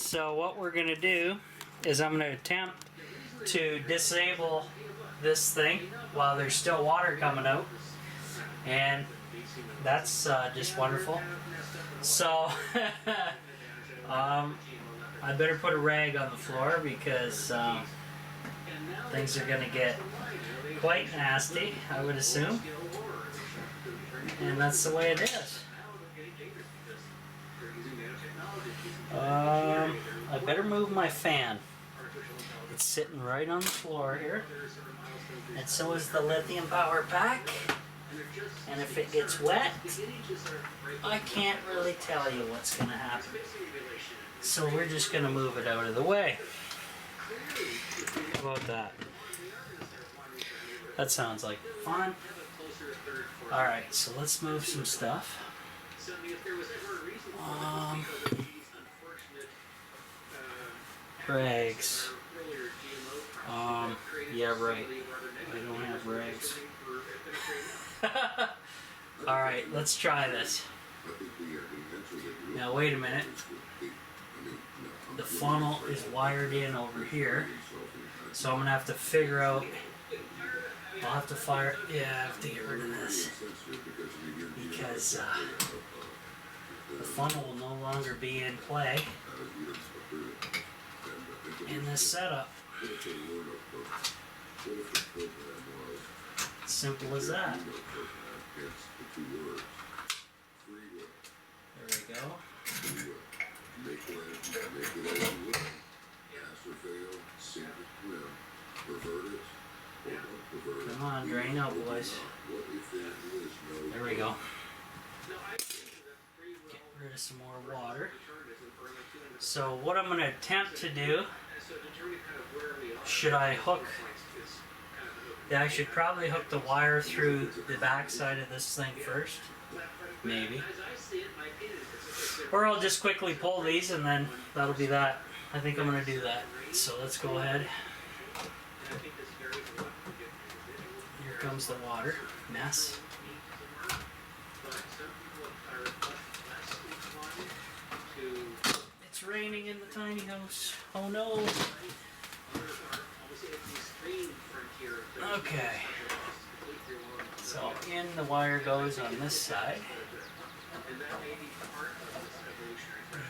So what we're going to do is I'm going to attempt to disable this thing while there's still water coming out, and that's just wonderful. So I better put a rag on the floor because things are going to get quite nasty, I would assume, and that's the way it is. I better move my fan. It's sitting right on the floor here, and so is the lithium power pack, and if it gets wet, I can't really tell you what's going to happen. So we're just going to move it out of the way. How about that? That sounds like fun. Alright, so let's move some stuff. Rags. Yeah, right. I don't have rags. Alright, let's try this. Now, wait a minute. The funnel is wired in over here. So I'm going to have to figure out... I'll have to fire... Yeah, I have to get rid of this. Because the funnel will no longer be in play in this setup. Simple as that. There we go. Come on, drain out, boys. There we go. Get rid of some more water. So what I'm going to attempt to do, should I hook, yeah, I should probably hook the wire through the back side of this thing first, maybe. Or I'll just quickly pull these and then that'll be that. I think I'm going to do that. So let's go ahead. Here comes the water. Mess. It's raining in the tiny house. Oh no. Okay. So in the wire goes on this side.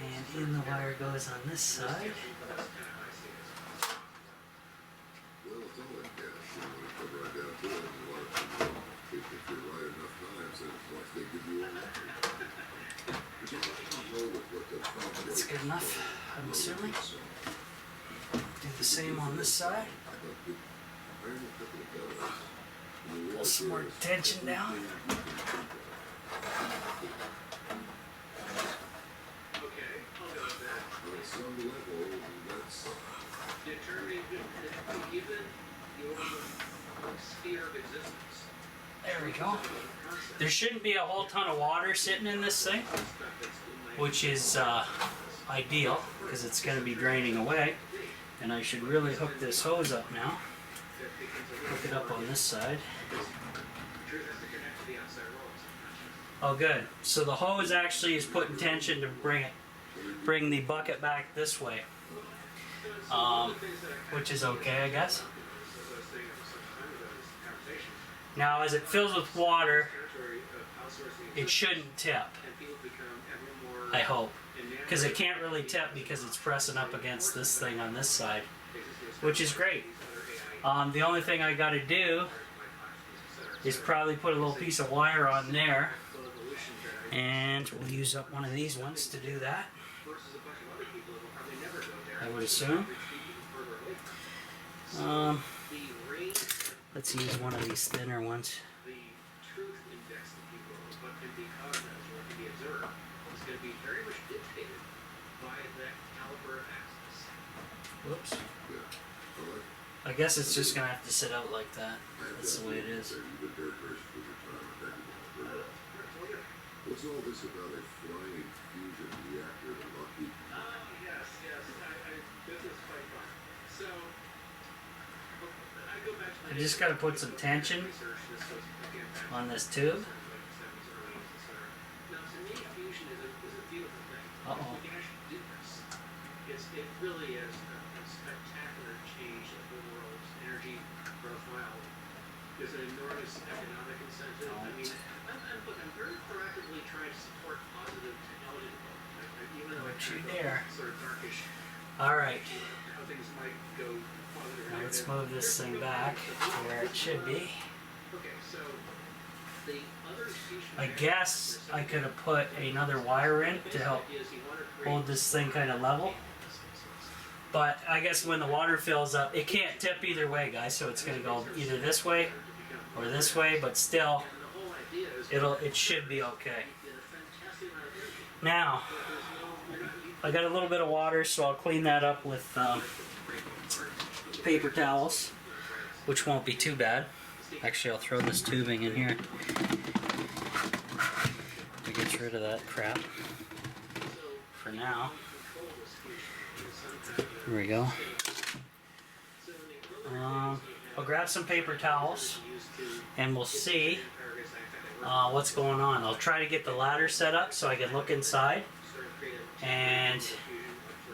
And in the wire goes on this side. That's good enough, I'm assuming. Do the same on this side. Pull some more tension down. There we go. There shouldn't be a whole ton of water sitting in this thing, which is ideal because it's going to be draining away. And I should really hook this hose up now. Hook it up on this side. Oh, good. So the hose actually is putting tension to bring the bucket back this way, which is okay, I guess. Now, as it fills with water, it shouldn't tip, I hope, because it can't really tip because it's pressing up against this thing on this side, which is great. The only thing I got to do is probably put a little piece of wire on there, and we'll use up one of these ones to do that, I would assume. Let's use one of these thinner ones. Whoops. I guess it's just going to have to sit out like that. That's the way it is. What's all this about a flying fusion reactor at Lockheed? Yes. Business quite fun. So, I go back to I just got to put some tension on this tube. Uh-oh. It really is a spectacular change of the world's energy profile. There's an enormous economic incentive. I mean, I'm very proactively trying to support positive technology development. Even though What I you kind of there? sort of darkish All right. how things might go positive. Now let's move this thing back to where it should be. Okay, so the other I guess I could have put another wire in to help hold this thing kind of level. But I guess when the water fills up, it can't tip either way, guys. So it's going to go either this way or this way. But still, it should be okay. Now, I got a little bit of water, so I'll clean that up with paper towels, which won't be too bad. Actually, I'll throw this tubing in here to get rid of that crap for now. There we go. I'll grab some paper towels and we'll see what's going on. I'll try to get the ladder set up so I can look inside, and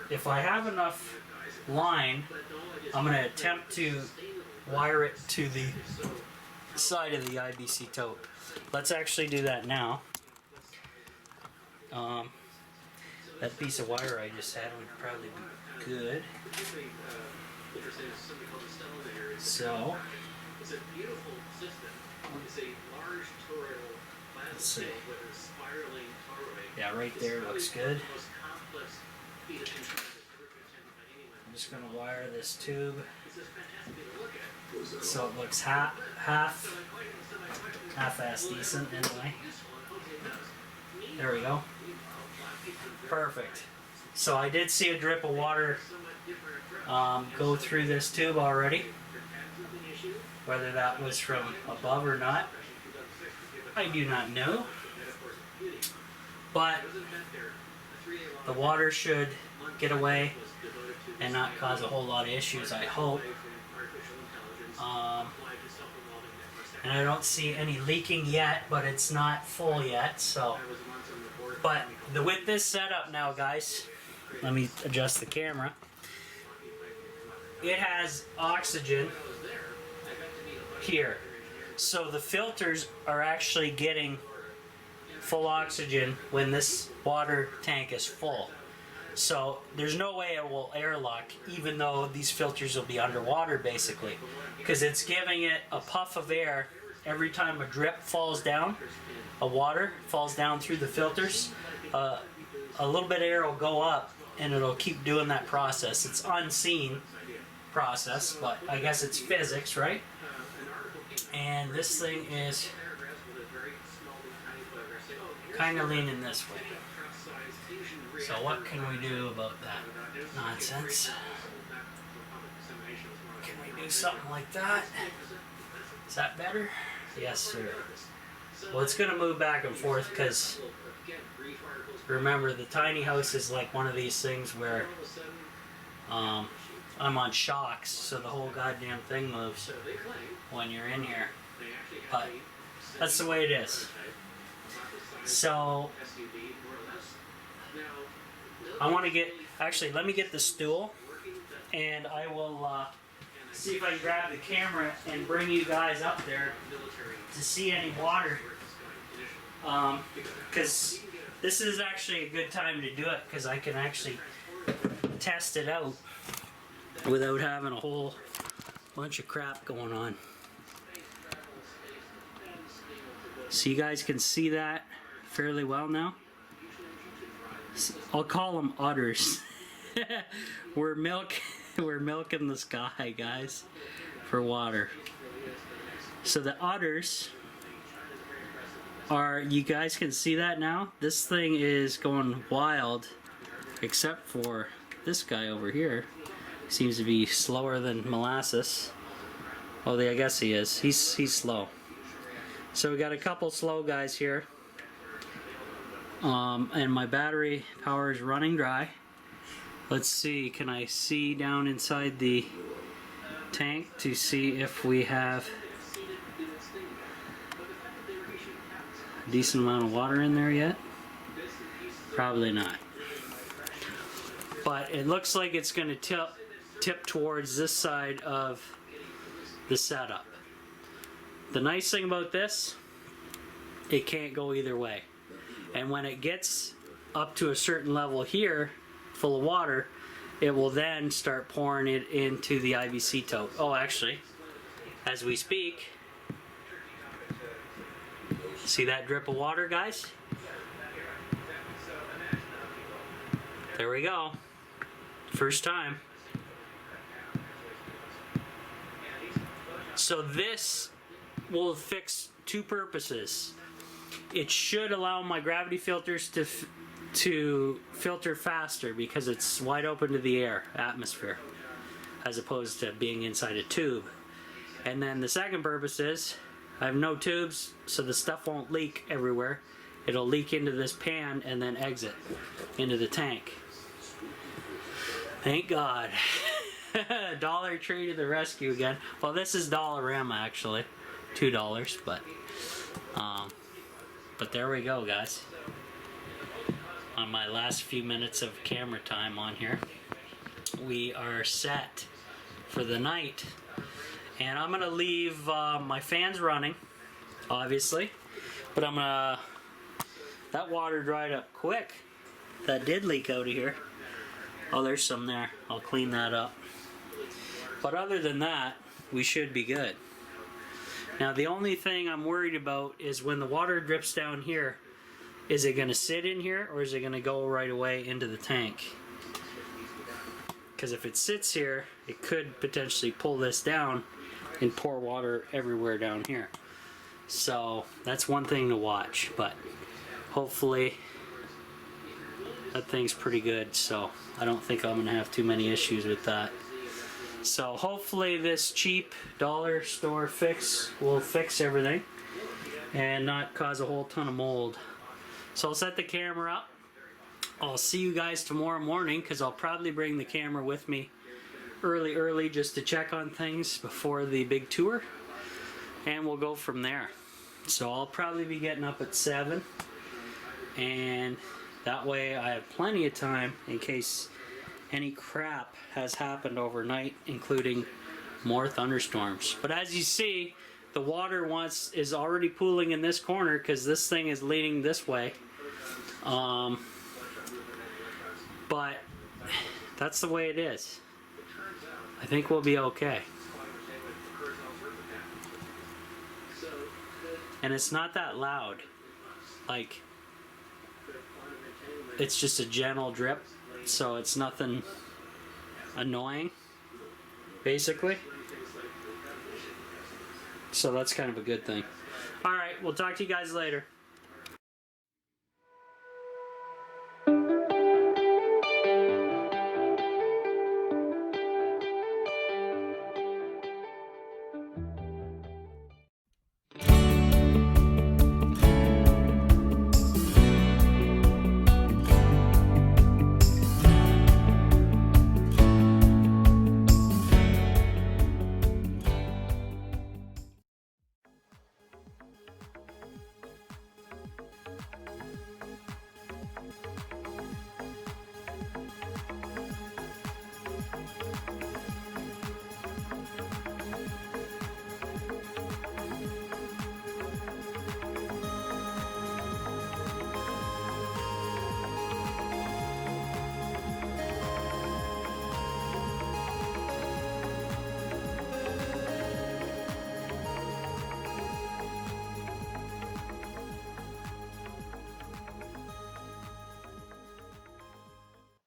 if I have enough line, I'm going to attempt to wire it to the side of the IBC tote. Let's actually do that now. That piece of wire I just had would probably be good. So, let's see. Yeah, right there looks good. I'm just going to wire this tube so it looks half-ass decent anyway. There we go. Perfect. So I did see a drip of water go through this tube already. Whether that was from above or not, I do not know. But the water should get away and not cause a whole lot of issues, I hope. And I don't see any leaking yet, but it's not full yet, so. But with this setup now, guys, let me adjust the camera. It has oxygen here. So the filters are actually getting full oxygen when this water tank is full. So there's no way it will airlock, even though these filters will be underwater basically, because it's giving it a puff of air every time a drip falls down, a water falls down through the filters. A little bit of air will go up and it'll keep doing that process. It's unseen process, but I guess it's physics, right? And this thing is kind of leaning this way. So what can we do about that nonsense? Can we do something like that? Is that better? Yes, sir. Well, it's going to move back and forth because, remember, the tiny house is like one of these things where I'm on shocks, so the whole goddamn thing moves when you're in here. But that's the way it is. So I want to get, actually, let me get the stool, and I will see if I can grab the camera and bring you guys up there to see any water. Because this is actually a good time to do it, because I can actually test it out without having a whole bunch of crap going on. So you guys can see that fairly well now. I'll call them udders. we're milking the sky, guys, for water. So the udders are, you guys can see that now. This thing is going wild, except for this guy over here. Seems to be slower than molasses. Oh, I guess he is. He's slow. So we got a couple slow guys here. And my battery power is running dry. Let's see, can I see down inside the tank to see if we have a decent amount of water in there yet? Probably not. but it looks like it's going to tip towards this side of the setup. The nice thing about this, it can't go either way. And when it gets up to a certain level here, full of water, it will then start pouring it into the IBC tote. Oh, actually, as we speak, see that drip of water, guys? There we go. First time. So this will fix two purposes. It should allow my gravity filters to filter faster because it's wide open to the atmosphere, as opposed to being inside a tube. And then the second purpose is I have no tubes, so the stuff won't leak everywhere. It'll leak into this pan and then exit into the tank. Thank God. Dollar Tree to the rescue again. Well, this is Dollarama actually, $2, but there we go, guys. On my last few minutes of camera time on here, we are set for the night, and I'm gonna leave my fans running, obviously, but that water dried up quick. That did leak out of here. Oh, there's some there. I'll clean that up. But other than that, we should be good. Now the only thing I'm worried about is when the water drips down here, is it going to sit in here or is it going to go right away into the tank? Because if it sits here, it could potentially pull this down and pour water everywhere down here. So that's one thing to watch, but hopefully that thing's pretty good, so I don't think I'm going to have too many issues with that. So hopefully this cheap dollar store fix will fix everything and not cause a whole ton of mold. So I'll set the camera up. I'll see you guys tomorrow morning because I'll probably bring the camera with me early just to check on things before the big tour, and we'll go from there. So I'll probably be getting up at 7, and that way I have plenty of time in case any crap has happened overnight, including more thunderstorms. But as you see, the water is already pooling in this corner because this thing is leaning this way. But that's the way it is. I think we'll be okay. And it's not that loud. Like, it's just a gentle drip, so it's nothing annoying, basically. So that's kind of a good thing. Alright, we'll talk to you guys later.